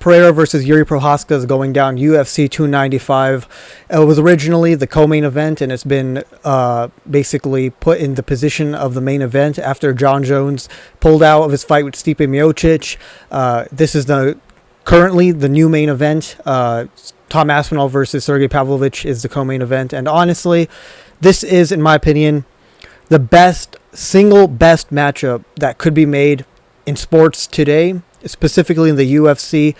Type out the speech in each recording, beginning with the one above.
Pereira versus Jiri Prochazka is going down UFC 295. It was originally the co-main event, and it's been basically put in the position of the main event after John Jones pulled out of his fight with Stipe Miocic. This is currently the new main event. Tom Aspinall versus Sergey Pavlovich is the co-main event, and honestly, this is, in my opinion, the single best matchup that could be made in sports today, specifically in the UFC.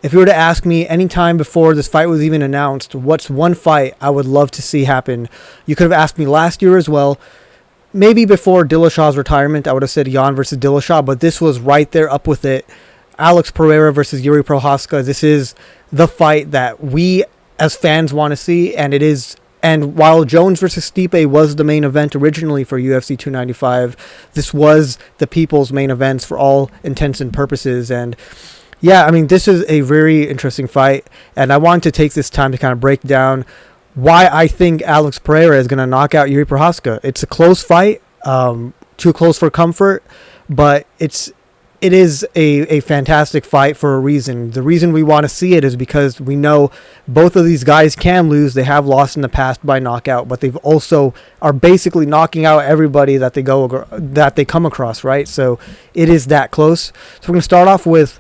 If you were to ask me anytime before this fight was even announced, what's one fight I would love to see happen, you could have asked me last year as well. Maybe before Dillashaw's retirement, I would have said Jan versus Dillashaw, but this was right there up with it. Alex Pereira versus Jiri Prochazka. This is the fight that we as fans want to see, and it is. And while Jones versus Stipe was the main event originally for UFC 295, this was the people's main events for all intents and purposes. And yeah, I mean, this is a very interesting fight, and I want to take this time to kind of break down why I think Alex Pereira is going to knock out Jiri Prochazka. It's a close fight, too close for comfort, but it is a fantastic fight for a reason. The reason we want to see it is because we know both of these guys can lose. They have lost in the past by knockout, but they've also are basically knocking out everybody that they come across, right? So it is that close. So we're going to start off with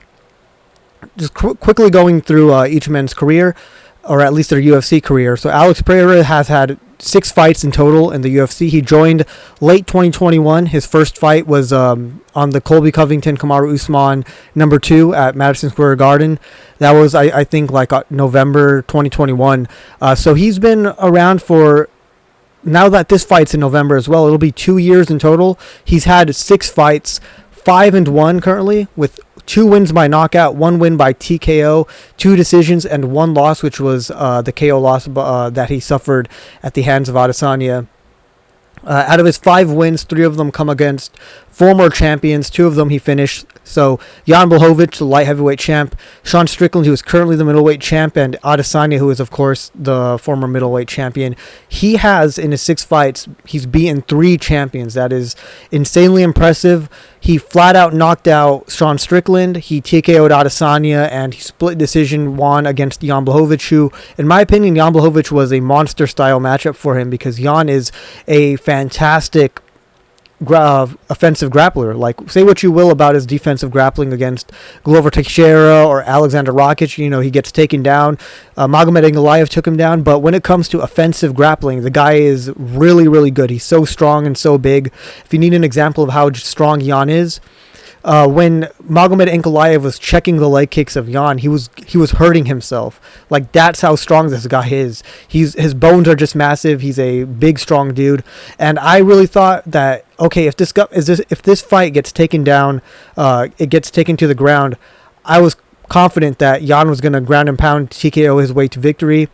just quickly going through each man's career, or at least their UFC career. So Alex Pereira has had 6 fights in total in the UFC. He joined late 2021. His first fight was on the Colby Covington-Kamaru Usman number 2 at Madison Square Garden. That was, I think, like November 2021. So he's been around for, now that this fight's in November as well, it'll be 2 years in total. He's had 6 fights, 5-1 currently, with 2 wins by knockout, 1 win by TKO, 2 decisions, and 1 loss, which was the KO loss that he suffered at the hands of Adesanya. Out of his 5 wins, 3 of them come against former champions. 2 of them he finished. So Jan Blachowicz, the light heavyweight champ, Sean Strickland, who is currently the middleweight champ, and Adesanya, who is, of course, the former middleweight champion. He has, in his 6 fights, he's beaten 3 champions. That is insanely impressive. He flat out knocked out Sean Strickland. He TKO'd Adesanya, and he split decision won against Jan Blachowicz, who, in my opinion, Jan Blachowicz was a monster-style matchup for him because Jan is a fantastic offensive grappler. Like, say what you will about his defensive grappling against Glover Teixeira or Alexander Rakic, you know, he gets taken down. Magomed Ankalaev took him down, but when it comes to offensive grappling, the guy is really, really good. He's so strong and so big. If you need an example of how strong Jan is, when Magomed Ankalaev was checking the leg kicks of Jan, he was hurting himself. Like, that's how strong this guy is. His bones are just massive. He's a big, strong dude. And I really thought that, okay, if this fight gets taken down, it gets taken to the ground, I was confident that Jan was going to ground and pound TKO his way to victory.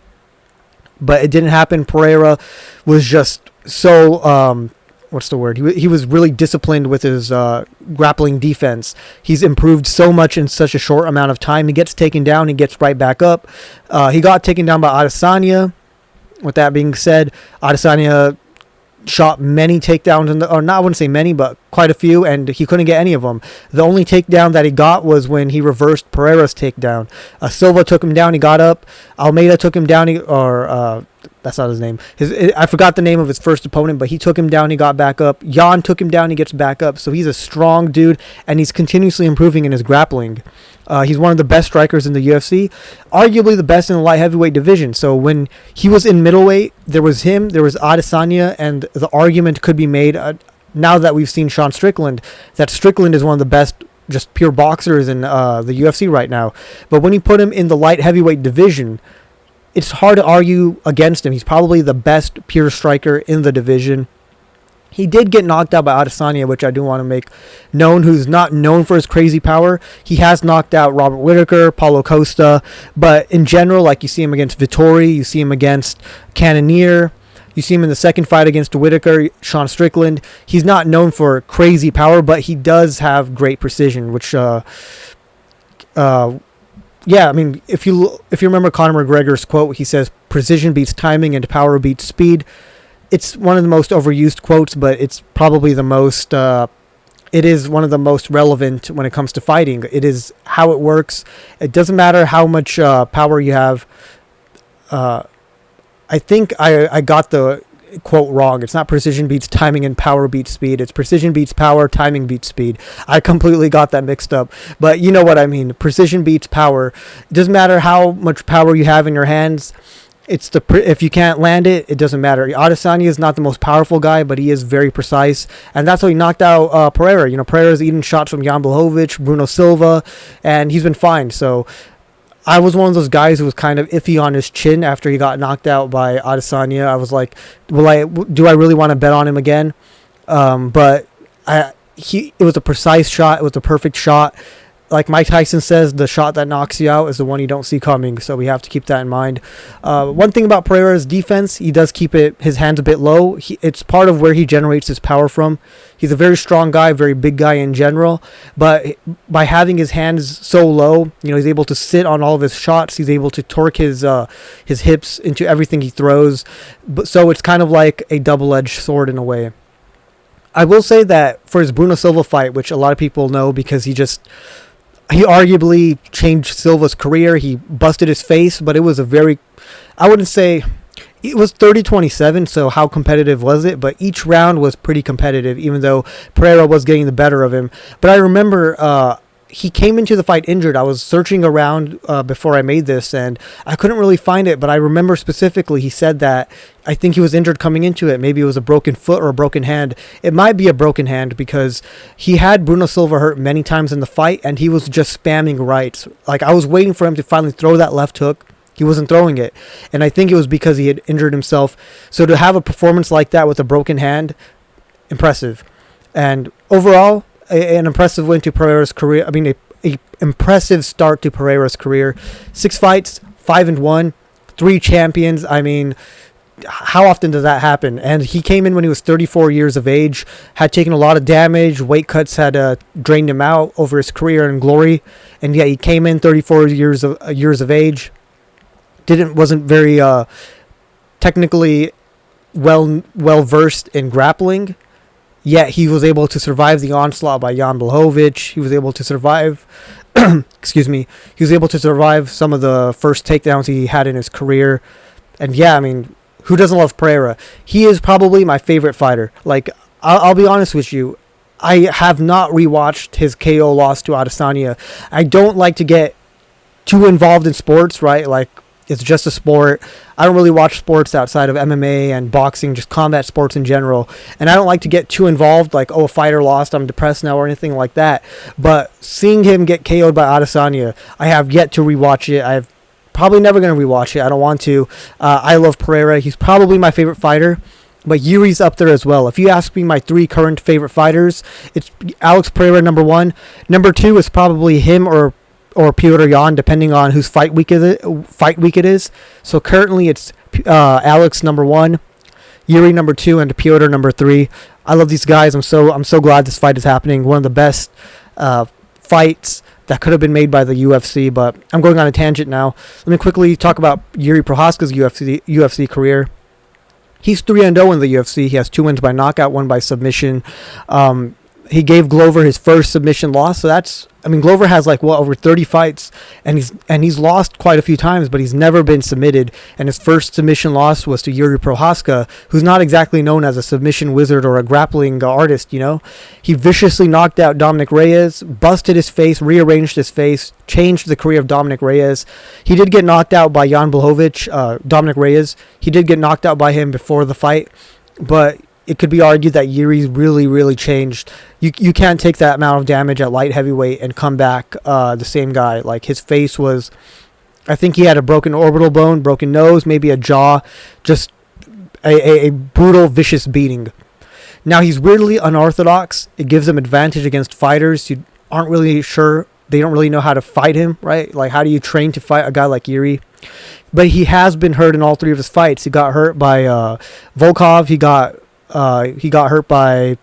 But it didn't happen. Pereira was just so what's the word? He was really disciplined with his grappling defense. He's improved so much in such a short amount of time. He gets taken down, he gets right back up. He got taken down by Adesanya. With that being said, Adesanya shot many takedowns, I wouldn't say many, but quite a few, and he couldn't get any of them. The only takedown that he got was when he reversed Pereira's takedown. Silva took him down, he got up. Almeida took him down, that's not his name. I forgot the name of his first opponent, but he took him down, he got back up. Jan took him down, he gets back up. So he's a strong dude, and he's continuously improving in his grappling. He's one of the best strikers in the UFC, arguably the best in the light heavyweight division. So when he was in middleweight, there was him, there was Adesanya, and the argument could be made, now that we've seen Sean Strickland, that Strickland is one of the best just pure boxers in the UFC right now. But when you put him in the light heavyweight division, it's hard to argue against him. He's probably the best pure striker in the division. He did get knocked out by Adesanya, which I do want to make known, who's not known for his crazy power. He has knocked out Robert Whittaker, Paulo Costa, but in general, like, you see him against Vittori, you see him against Cannonier, you see him in the second fight against Whittaker, Sean Strickland. He's not known for crazy power, but he does have great precision, which yeah, I mean, if you remember Conor McGregor's quote, he says, "Precision beats timing and power beats speed." It's one of the most overused quotes, but it's probably the most it is one of the most relevant when it comes to fighting. It is how it works. It doesn't matter how much power you have. I think I got the quote wrong. It's not precision beats timing and power beats speed. It's precision beats power, timing beats speed. I completely got that mixed up. But you know what I mean. Precision beats power. It doesn't matter how much power you have in your hands. If you can't land it, it doesn't matter. Adesanya is not the most powerful guy, but he is very precise, and that's how he knocked out Pereira. You know, Pereira's eating shots from Jan Blachowicz, Bruno Silva, and he's been fine. So I was one of those guys who was kind of iffy on his chin after he got knocked out by Adesanya. I was like, do I really want to bet on him again? But it was a precise shot. It was a perfect shot. Like Mike Tyson says, the shot that knocks you out is the one you don't see coming. So we have to keep that in mind. One thing about Pereira's defense, he does keep his hands a bit low. It's part of where he generates his power from. He's a very strong guy, very big guy in general. But by having his hands so low, you know, he's able to sit on all of his shots. He's able to torque his hips into everything he throws. So it's kind of like a double-edged sword in a way. I will say that for his Bruno Silva fight, which a lot of people know because he arguably changed Silva's career. He busted his face, but it was I wouldn't say, it was 30-27, so how competitive was it? But each round was pretty competitive, even though Pereira was getting the better of him. But I remember he came into the fight injured. I was searching around before I made this, and I couldn't really find it, but I remember specifically he said that I think he was injured coming into it. Maybe it was a broken foot or a broken hand. It might be a broken hand because he had Bruno Silva hurt many times in the fight, and he was just spamming rights. Like, I was waiting for him to finally throw that left hook. He wasn't throwing it, and I think it was because he had injured himself. So to have a performance like that with a broken hand, impressive. And overall, an impressive win to Pereira's career. I mean, a impressive start to Pereira's career. 6 fights, 5-1, 3 champions. I mean, how often does that happen? And he came in when he was 34 years of age, had taken a lot of damage. Weight cuts had drained him out over his career and glory. And yet he came in 34 years of age. Wasn't very technically well versed in grappling. Yet he was able to survive the onslaught by Jan Blachowicz. He was able to survive, excuse me, he was able to survive some of the first takedowns he had in his career. And yeah, I mean, who doesn't love Pereira? He is probably my favorite fighter. Like, I'll be honest with you. I have not rewatched his KO loss to Adesanya. I don't like to get too involved in sports, right? Like, it's just a sport. I don't really watch sports outside of MMA and boxing, just combat sports in general. And I don't like to get too involved, like, oh, a fighter lost, I'm depressed now, or anything like that. But seeing him get KO'd by Adesanya, I have yet to rewatch it. I've probably never going to rewatch it. I don't want to. I love Pereira. He's probably my favorite fighter. But Jiri's up there as well. If you ask me my 3 current favorite fighters, it's Alex Pereira, number 1. Number 2 is probably him or Petr Yan, depending on whose fight week it is. So currently it's Alex number 1, Jiri number 2, and Petr number 3. I love these guys. I'm so glad this fight is happening. One of the best fights that could have been made by the UFC. But I'm going on a tangent now. Let me quickly talk about Jiri Prochazka's UFC career. He's 3-0 in the UFC. He has 2 wins by knockout, 1 by submission. He gave Glover his first submission loss. So Glover has over 30 fights, and he's lost quite a few times, but he's never been submitted. And his first submission loss was to Jiri Prochazka, who's not exactly known as a submission wizard or a grappling artist, you know. He viciously knocked out Dominic Reyes, busted his face, rearranged his face, changed the career of Dominic Reyes. He did get knocked out by Jan Blachowicz, Dominic Reyes. He did get knocked out by him before the fight, but it could be argued that Jiri's really, really changed. You can't take that amount of damage at light heavyweight and come back the same guy. Like, his face was, I think he had a broken orbital bone, broken nose, maybe a jaw, just a brutal, vicious beating. Now, he's weirdly unorthodox. It gives him advantage against fighters who aren't really sure. They don't really know how to fight him, right? Like, how do you train to fight a guy like Jiri? But he has been hurt in all 3 of his fights. He got hurt by Volkov. He got hurt by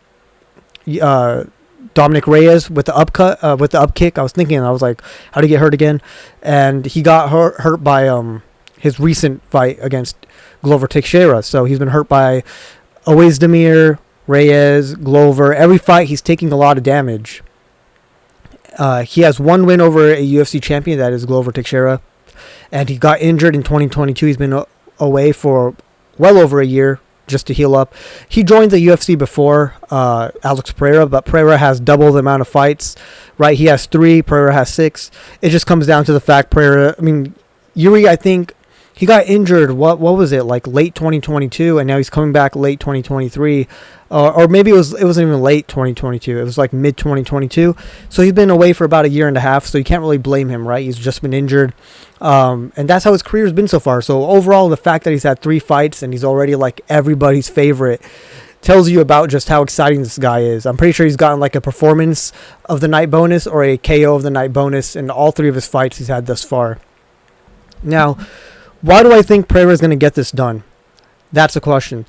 Dominic Reyes with the upkick. I was thinking, I was like, how did he get hurt again? And he got hurt by his recent fight against Glover Teixeira. So he's been hurt by Oezdemir, Reyes, Glover. Every fight, he's taking a lot of damage. He has one win over a UFC champion, that is Glover Teixeira. And he got injured in 2022. He's been away for well over a year just to heal up. He joined the UFC before Alex Pereira, but Pereira has double the amount of fights, right? He has 3, Pereira has 6. It just comes down to the fact Jiri, I think, he got injured, what was it, like late 2022, and now he's coming back late 2023. Or maybe it wasn't even late 2022. It was like mid 2022. So he's been away for about a year and a half. So you can't really blame him, right? He's just been injured, and that's how his career's been so far. So overall, the fact that he's had 3 fights and he's already like everybody's favorite tells you about just how exciting this guy is. I'm pretty sure he's gotten like a performance of the night bonus or a KO of the night bonus in all 3 of his fights he's had thus far. Now, why do I think Pereira is going to get this done? That's the question.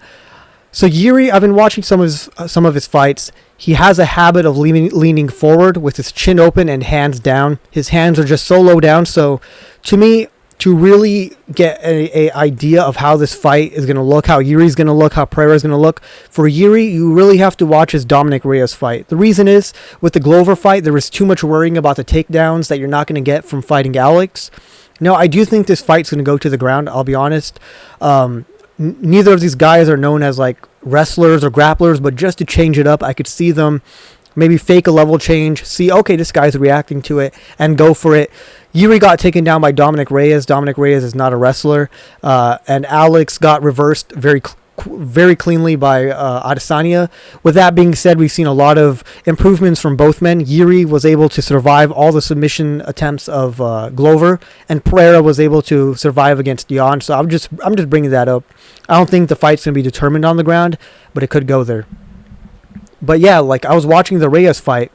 So Jiri, I've been watching some of his fights. He has a habit of leaning forward with his chin open and hands down. His hands are just so low down. So to me, to really get a idea of how this fight is going to look, how Jiri's going to look, how Pereira is going to look, for Jiri, you really have to watch his Dominic Reyes fight. The reason is, with the Glover fight, there was too much worrying about the takedowns that you're not going to get from fighting Alex. No, I do think this fight's going to go to the ground, I'll be honest. Neither of these guys are known as like wrestlers or grapplers, but just to change it up, I could see them maybe fake a level change, see, okay, this guy's reacting to it, and go for it. Jiri got taken down by Dominic Reyes. Dominic Reyes is not a wrestler. And Alex got reversed very cleanly by Adesanya. With that being said, we've seen a lot of improvements from both men. Jiri was able to survive all the submission attempts of Glover, and Pereira was able to survive against Dion. So I'm just bringing that up. I don't think the fight's going to be determined on the ground, but it could go there. But yeah, like I was watching the Reyes fight,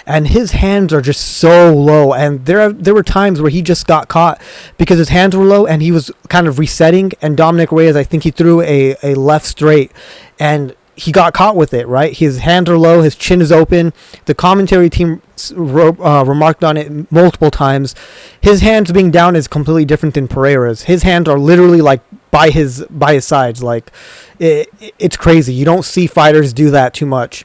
and his hands are just so low, and there were times where he just got caught because his hands were low and he was kind of resetting, and Dominic Reyes, I think he threw a left straight and he got caught with it, right? His hands are low, his chin is open. The commentary team remarked on it multiple times. His hands being down is completely different than Pereira's. His hands are literally like by his sides. Like it's crazy. You don't see fighters do that too much.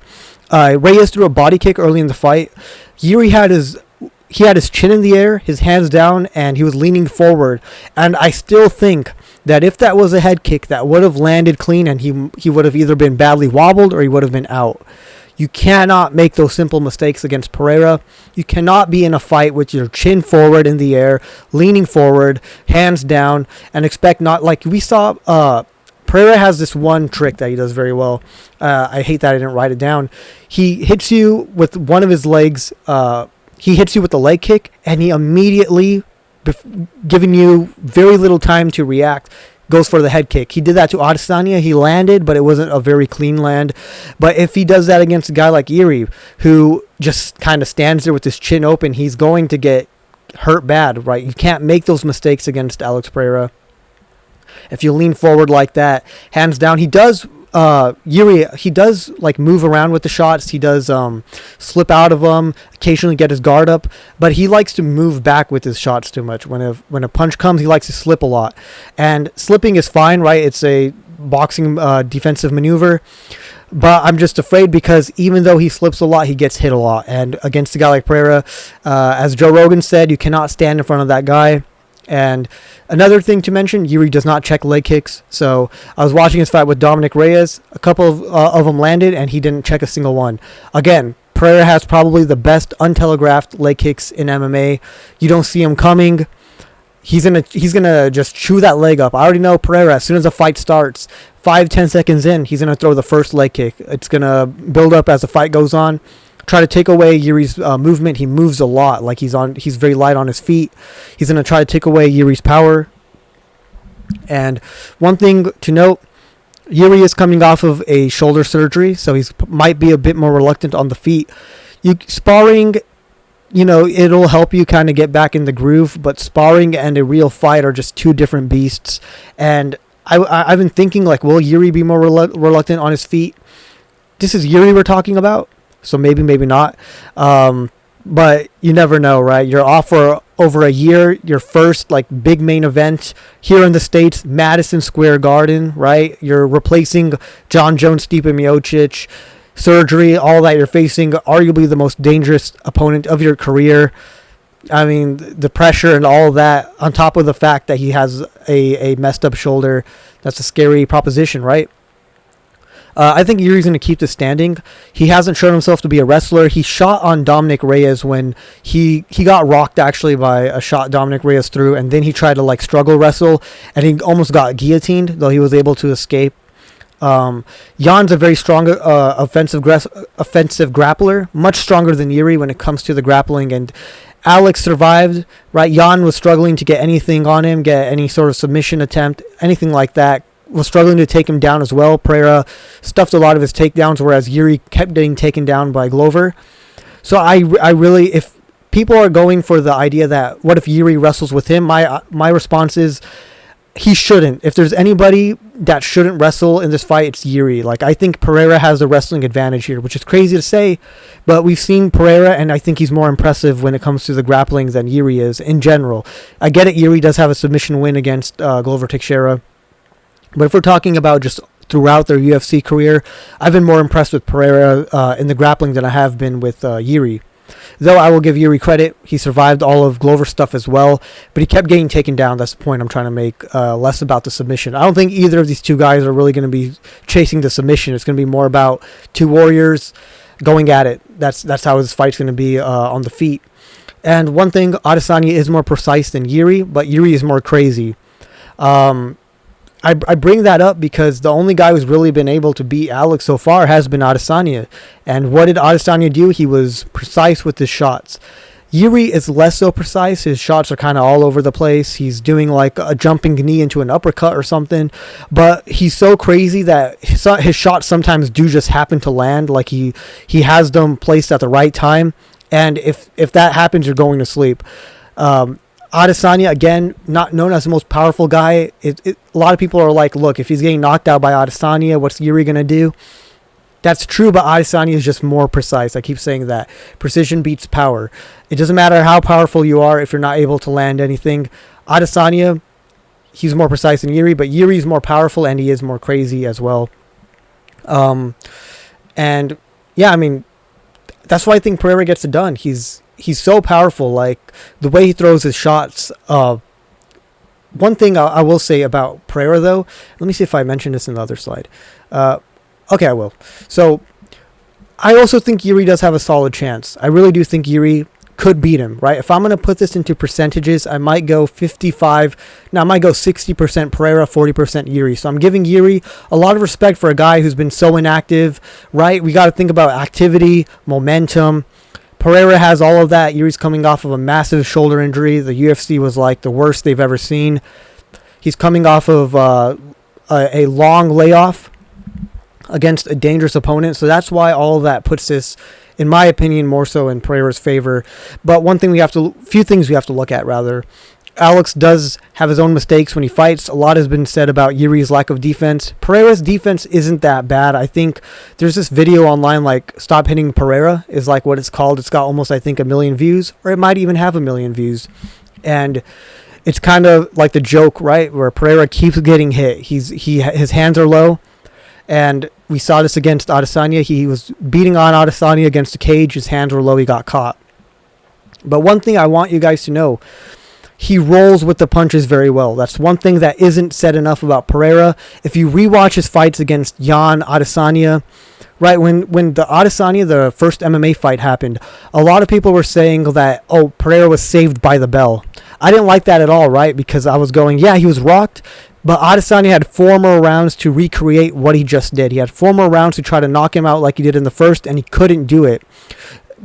Reyes threw a body kick early in the fight. Jiri had his chin in the air, his hands down, and he was leaning forward. And I still think that if that was a head kick, that would have landed clean, and he would have either been badly wobbled or he would have been out. You cannot make those simple mistakes against Pereira. You cannot be in a fight with your chin forward in the air, leaning forward, hands down, and expect not, like we saw. Pereira has this one trick that he does very well. I hate that I didn't write it down. He hits you with one of his legs. He hits you with the leg kick, and he immediately, giving you very little time to react, goes for the head kick. He did that to Adesanya. He landed, but it wasn't a very clean land. But if he does that against a guy like Jiri, who just kind of stands there with his chin open, he's going to get hurt bad, right? You can't make those mistakes against Alex Pereira. If you lean forward like that, hands down, he does. Jiri, he does like move around with the shots. He does slip out of them, occasionally get his guard up, but he likes to move back with his shots too much. When a punch comes, he likes to slip a lot, and slipping is fine, right? It's a boxing defensive maneuver. But I'm just afraid because even though he slips a lot, he gets hit a lot. And against a guy like Pereira, as Joe Rogan said, you cannot stand in front of that guy. And another thing to mention, Jiri does not check leg kicks. So I was watching his fight with Dominic Reyes. A couple of them landed, and he didn't check a single one. Again, Pereira has probably the best untelegraphed leg kicks in MMA. You don't see him coming. He's gonna just chew that leg up. I already know Pereira. As soon as the fight starts, 5-10 seconds in, he's gonna throw the first leg kick. It's gonna build up as the fight goes on. Try to take away Jiri's movement. He moves a lot. Like he's very light on his feet. He's gonna try to take away Jiri's power. And one thing to note, Jiri is coming off of a shoulder surgery, so he might be a bit more reluctant on the feet. Sparring, it'll help you kind of get back in the groove, but sparring and a real fight are just two different beasts. And I've been thinking, like, will Jiri be more reluctant on his feet? This is Jiri we're talking about, so maybe not. but you never know, right? You're off for over a year. Your first like big main event here in the States, Madison Square Garden, right? You're replacing John Jones, Stipe Miocic, surgery, all that. You're facing arguably the most dangerous opponent of your career. I mean, the pressure and all of that, on top of the fact that he has a messed up shoulder, that's a scary proposition, right? I think Jiri's going to keep this standing. He hasn't shown himself to be a wrestler. He shot on Dominic Reyes when he got rocked actually by a shot Dominic Reyes threw, and then he tried to like struggle wrestle, and he almost got guillotined, though he was able to escape. Jan's a very strong offensive grappler, much stronger than Jiri when it comes to the grappling, and Alex survived, right? Jan was struggling to get anything on him, get any sort of submission attempt, anything like that. Was struggling to take him down as well. Pereira stuffed a lot of his takedowns, whereas Jiri kept getting taken down by Glover. So I really, if people are going for the idea that what if Jiri wrestles with him, my response is he shouldn't. If there's anybody that shouldn't wrestle in this fight, it's Jiri. Like, I think Pereira has the wrestling advantage here, which is crazy to say, but we've seen Pereira, and I think he's more impressive when it comes to the grappling than Jiri is in general. I get it, Jiri does have a submission win against Glover Teixeira. But if we're talking about just throughout their UFC career, I've been more impressed with Pereira in the grappling than I have been with Jiri. Though I will give Jiri credit, he survived all of Glover's stuff as well, but he kept getting taken down. That's the point I'm trying to make, less about the submission. I don't think either of these two guys are really going to be chasing the submission. It's going to be more about two warriors going at it. That's how this fight's going to be on the feet. And one thing, Adesanya is more precise than Jiri, but Jiri is more crazy. I bring that up because the only guy who's really been able to beat Alex so far has been Adesanya. And what did Adesanya do? He was precise with his shots. Jiri is less so precise. His shots are kind of all over the place. He's doing like a jumping knee into an uppercut or something. But he's so crazy that his shots sometimes do just happen to land. Like he has them placed at the right time. And if that happens, you're going to sleep. Adesanya, again, not known as the most powerful guy. A lot of people are like, look, if he's getting knocked out by Adesanya, what's Jiri going to do? That's true, but Adesanya is just more precise. I keep saying that. Precision beats power. It doesn't matter how powerful you are if you're not able to land anything. Adesanya, he's more precise than Jiri, but Jiri is more powerful and he is more crazy as well. And, yeah, I mean, that's why I think Pereira gets it done. He's so powerful, like the way he throws his shots. One thing I will say about Pereira, though, let me see if I mentioned this in the other slide. Okay, I will. So I also think Jiri does have a solid chance. I really do think Jiri could beat him, right? If I'm going to put this into percentages, I might go 60% Pereira, 40% Jiri. So I'm giving Jiri a lot of respect for a guy who's been so inactive, right? We got to think about activity, momentum. Pereira has all of that. Jiri's coming off of a massive shoulder injury. The UFC was like the worst they've ever seen. He's coming off of a long layoff against a dangerous opponent. So that's why all of that puts this, in my opinion, more so in Pereira's favor. But few things we have to look at rather. Alex does have his own mistakes when he fights. A lot has been said about Jiri's lack of defense. Pereira's defense isn't that bad. I think there's this video online like Stop Hitting Pereira is like what it's called. It's got almost, I think, 1 million views, or it might even have 1 million views. And it's kind of like the joke, right, where Pereira keeps getting hit. His hands are low. And we saw this against Adesanya. He was beating on Adesanya against the cage. His hands were low. He got caught. But one thing I want you guys to know, he rolls with the punches very well. That's one thing that isn't said enough about Pereira. If you rewatch his fights against Jan, Adesanya, right, when the Adesanya, the first MMA fight happened, a lot of people were saying that, oh, Pereira was saved by the bell. I didn't like that at all, right, because I was going, yeah, he was rocked, but Adesanya had 4 more rounds to recreate what he just did. He had 4 more rounds to try to knock him out like he did in the first, and he couldn't do it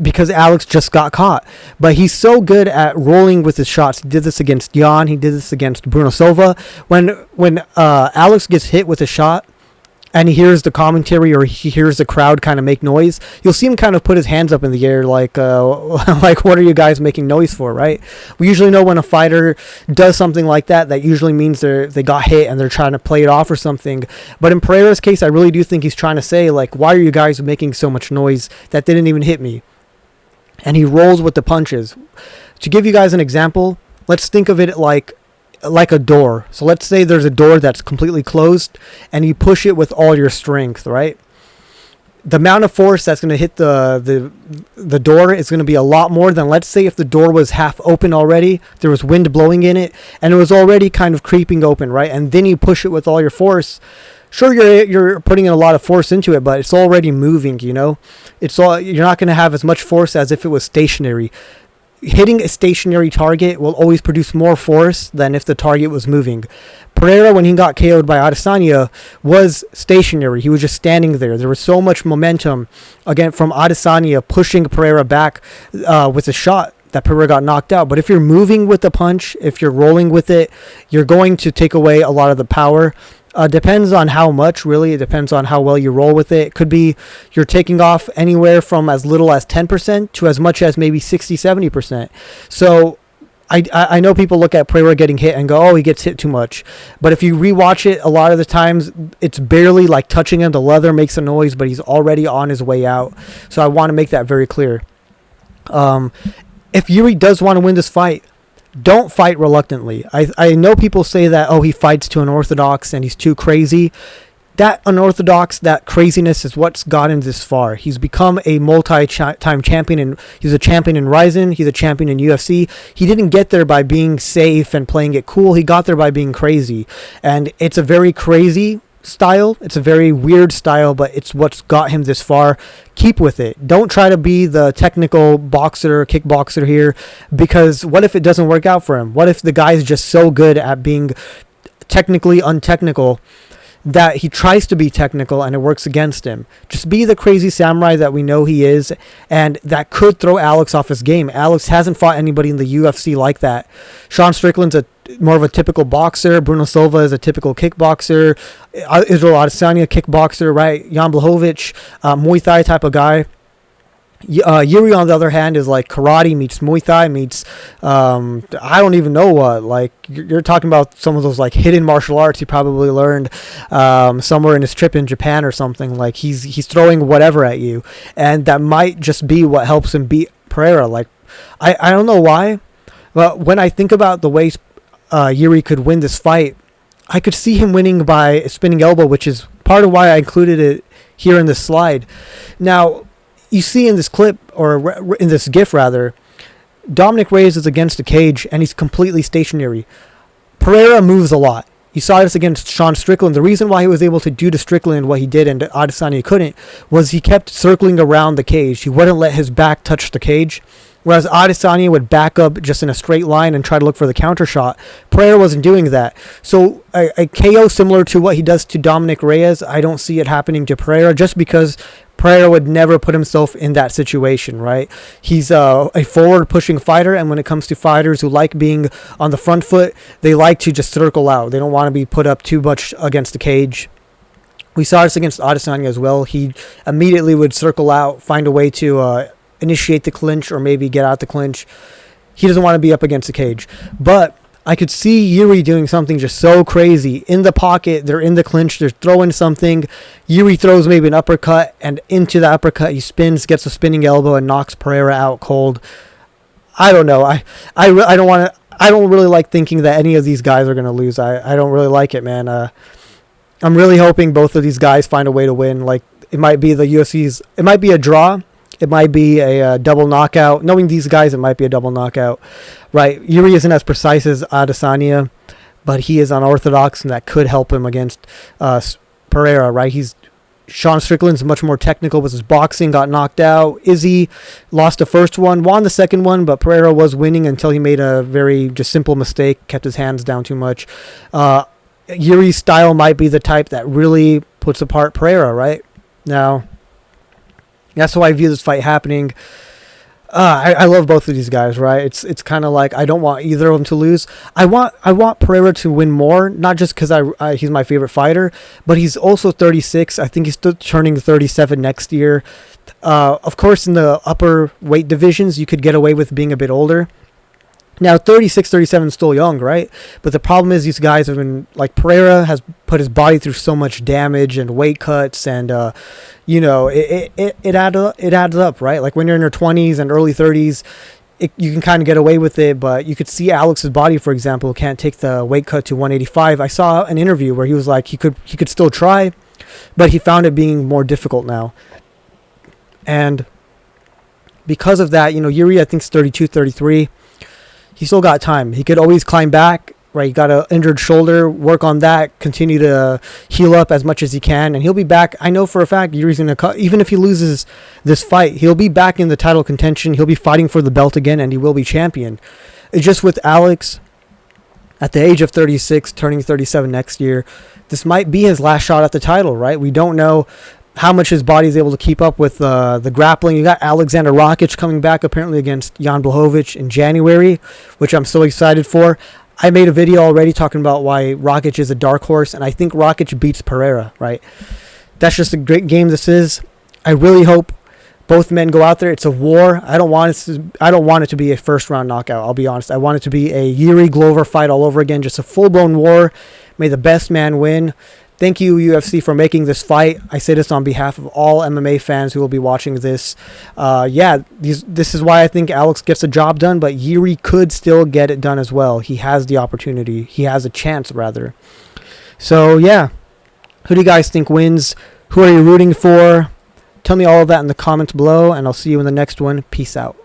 because Alex just got caught. But he's so good at rolling with his shots. He did this against Jan. He did this against Bruno Silva. When Alex gets hit with a shot and he hears the commentary or he hears the crowd kind of make noise, you'll see him kind of put his hands up in the air like like, what are you guys making noise for, right? We usually know when a fighter does something like that, that usually means they got hit and they're trying to play it off or something. But in Pereira's case, I really do think he's trying to say, like, why are you guys making so much noise? That didn't even hit me. and he rolls with the punches. To give you guys an example, let's think of it like a door. So let's say there's a door that's completely closed and you push it with all your strength, right? The amount of force that's going to hit the door is going to be a lot more than, let's say, if the door was half open already, there was wind blowing in it, and it was already kind of creeping open, right? And then you push it with all your force. Sure, you're putting in a lot of force into it, but it's already moving, you know? You're not going to have as much force as if it was stationary. Hitting a stationary target will always produce more force than if the target was moving. Pereira, when he got KO'd by Adesanya, was stationary. He was just standing there. There was so much momentum, again, from Adesanya pushing Pereira back with a shot that Pereira got knocked out. But if you're moving with the punch, if you're rolling with it, you're going to take away a lot of the power. Depends on how much, really. It depends on how well you roll with it. It could be you're taking off anywhere from as little as 10% to as much as maybe 60, 70%. So I know people look at Pereira getting hit and go, oh, he gets hit too much. But if you rewatch it, a lot of the times it's barely like touching him. The leather makes a noise, but he's already on his way out. So I want to make that very clear. If Jiri does want to win this fight, don't fight reluctantly. I know people say that, oh, he fights too unorthodox and he's too crazy. That unorthodox, that craziness is what's got him this far. He's become a multi-time champion, and he's a champion in Ryzen. He's a champion in UFC. He didn't get there by being safe and playing it cool. He got there by being crazy. And it's a very crazy style. It's a very weird style, but it's what's got him this far. Keep with it. Don't try to be the technical boxer, kickboxer here, because what if it doesn't work out for him? What if the guy's just so good at being technically untechnical that he tries to be technical and it works against him? Just be the crazy samurai that we know he is, and that could throw Alex off his game. Alex hasn't fought anybody in the UFC like that. Sean Strickland's more of a typical boxer. Bruno Silva is a typical kickboxer. Israel Adesanya, kickboxer, right? Jan Blachowicz, Muay Thai type of guy. Jiri, on the other hand, is like karate meets Muay Thai meets I don't even know what. Like, you're talking about some of those like hidden martial arts he probably learned somewhere in his trip in Japan or something. Like, he's throwing whatever at you, and that might just be what helps him beat Pereira. Like, I don't know why, but when I think about the ways Jiri could win this fight, I could see him winning by a spinning elbow, which is part of why I included it here in this slide. Now, you see in this clip, or in this GIF rather, Dominic Reyes is against the cage and he's completely stationary. Pereira moves a lot. You saw this against Sean Strickland. The reason why he was able to do to Strickland what he did and Adesanya couldn't was he kept circling around the cage. He wouldn't let his back touch the cage. Whereas Adesanya would back up just in a straight line and try to look for the counter shot. Pereira wasn't doing that. So a KO similar to what he does to Dominic Reyes, I don't see it happening to Pereira, just because Pereira would never put himself in that situation, right? He's a forward-pushing fighter, and when it comes to fighters who like being on the front foot, they like to just circle out. They don't want to be put up too much against the cage. We saw this against Adesanya as well. He immediately would circle out, find a way to initiate the clinch or maybe get out the clinch. He doesn't want to be up against the cage. But I could see Jiri doing something just so crazy. In the pocket, they're in the clinch, they're throwing something. Jiri throws maybe an uppercut, and into the uppercut he spins, gets a spinning elbow, and knocks Pereira out cold. I don't know. I don't really like thinking that any of these guys are going to lose. I don't really like it, man. I'm really hoping both of these guys find a way to win. Like, it might be the UFC's, it might be a draw. It might be a double knockout. Knowing these guys, it might be a double knockout, right? Jiri isn't as precise as Adesanya, but he is unorthodox, and that could help him against Pereira, right? Sean Strickland's much more technical with his boxing, got knocked out. Izzy lost the first one, won the second one, but Pereira was winning until he made a very just simple mistake, kept his hands down too much. Jiri's style might be the type that really puts apart Pereira, right? Now, that's how I view this fight happening. I love both of these guys, right? It's kind of like I don't want either of them to lose. I want Pereira to win more, not just because he's my favorite fighter, but he's also 36. I think he's still turning 37 next year. Of course, in the upper weight divisions, you could get away with being a bit older. Now, 36, 37 is still young, right? But the problem is these guys have been, like, Pereira has put his body through so much damage and weight cuts, and, it adds up, right? Like, when you're in your 20s and early 30s, you can kind of get away with it, but you could see Alex's body, for example, can't take the weight cut to 185. I saw an interview where he was like, he could still try, but he found it being more difficult now. And because of that, Jiri, I think, is 32, 33. He still got time. He could always climb back, right? He got an injured shoulder, work on that, continue to heal up as much as he can, and he'll be back. I know for a fact Yuri's going to, even if he loses this fight, he'll be back in the title contention. He'll be fighting for the belt again, and he will be champion. It's just with Alex, at the age of 36, turning 37 next year, this might be his last shot at the title, right? We don't know how much his body is able to keep up with the grappling. You got Alexander Rakic coming back apparently against Jan Blachowicz in January, which I'm so excited for. I made a video already talking about why Rakic is a dark horse, and I think Rakic beats Pereira, right? That's just a great game this is. I really hope both men go out there. It's a war. I don't want it to be a first round knockout, I'll be honest. I want it to be a Jiri Glover fight all over again, just a full-blown war. May the best man win. Thank you, UFC, for making this fight. I say this on behalf of all MMA fans who will be watching this. This is why I think Alex gets the job done, but Jiri could still get it done as well. He has the opportunity. He has a chance, rather. So, yeah. Who do you guys think wins? Who are you rooting for? Tell me all of that in the comments below, and I'll see you in the next one. Peace out.